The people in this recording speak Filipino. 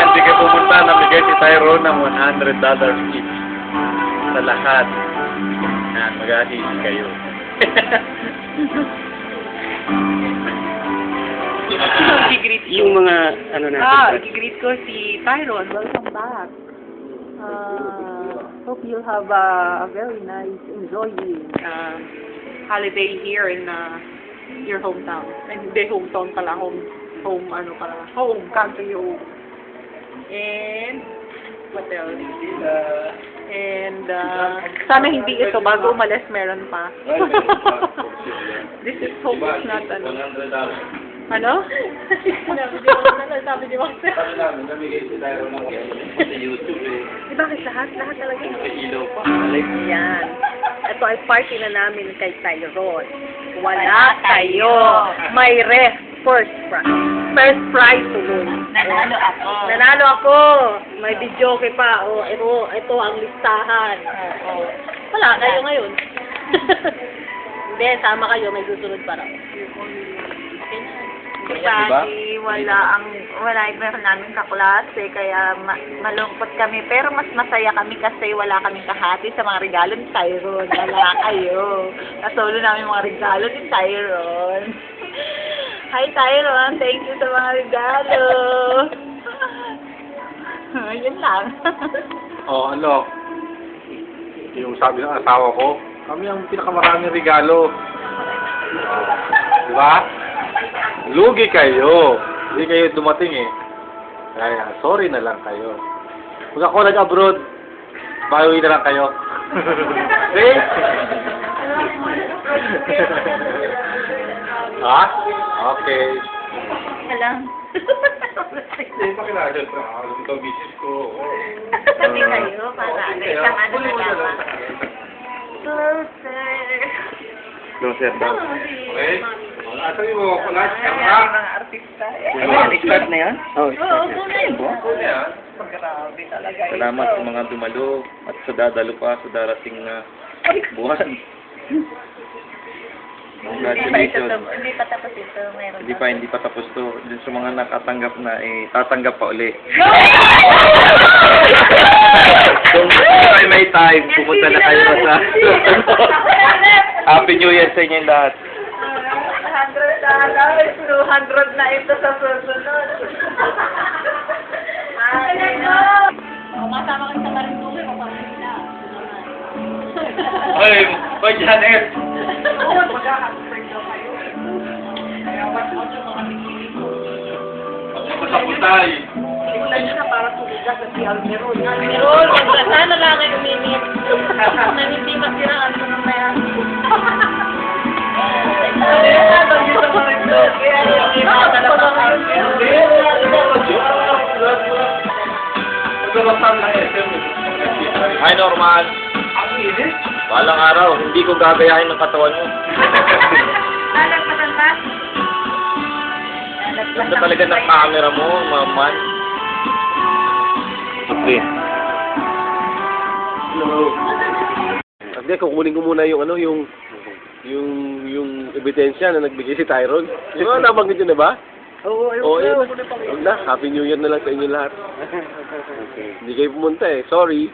hindi kayo pumunta, namigay si Tyrone ng $100 each sa lahat. Yan, mag-ahisi kayo. I-greet ko. Yung mga, ano natin. I-greet ko si Tyrone. Welcome back. Hope you'll have a very nice, enjoying holiday here in your hometown. Hindi hometown pala, home country home. And what else? And sana hindi ito bago umalis meron pa. This is hope it's not ano? Sabi di ba? Sabi namin, namigay si Tyrone ng sa YouTube eh. Bakit lahat? Lahat talaga yun. Sa ilaw pa. Yan. Ito ay party na namin kay Tyrone. Wala kayo. May first prize. First prize tuloy. Nanalo ako. Nanalo ako. May video kay pa. O, ito ang listahan. Wala kayo ngayon. Hindi, sama kayo. May susunod pa raw. Kasi wala meron namin kaklase, kaya malungkot kami. Pero mas masaya kami kasi wala kaming kahati sa mga regalo ni Tyrone. Wala kayo. Kasolo namin mga regalo ni Tyrone. Hi Tyrone, thank you sa mga regalo. Yun lang. Oh, ano? Yung sabi ng asawa ko, kami ang pinakamaraming regalo. Di ba? Lugi kayo. Hindi kayo dumating eh. Kaya, sorry na lang kayo. Kung ako nag-abroad, bawi na lang kayo. Okay? Ha? Okay. Alam. Hindi pa kinagad pa. Alam ito, business ko. Sabi kayo, para isang ano na lang. Closer. Closer daw. Okay? Asa yung mga collage ka Ayan, pa? mga artista. Start na yan? Oo, tunay. Grabe talaga. Salamat sa mga dumalo at sa dadalo pa sa darating na buwan. Congratulations. Hindi pa tapos ito. Meron Hindi pa tapos to. Dun sa mga nakatanggap na, tatanggap pa uli. Kung may time, pumunta na kayo sa Happy New Year sa inyo lahat. $100, 200 na ito sa susunod. Masama ka sa karintuloy, mapapagod na. Hoy, Janet! Mag-a-happy na kayo. Kaya watch out yung mga bikini ko. Sa putay! Simulan nyo na para tumigas at si Almeron. Meron, sana lang ay uminit. Na hindi masiraan ko mamaya. Hi, Norman! Walang araw, hindi ko gagayahin ng katawan mo. Nalagpasan ba? Ganda talaga ng camera mo, maman. Okay. Hello. Hindi, kukunin ko muna yung ebidensya na nagbigay si Tyrone. Di ba, nabanggit yun na ba? Oo, Huwag na. Happy New Year na lang sa inyo lahat. Hindi kayo pumunta eh. Sorry.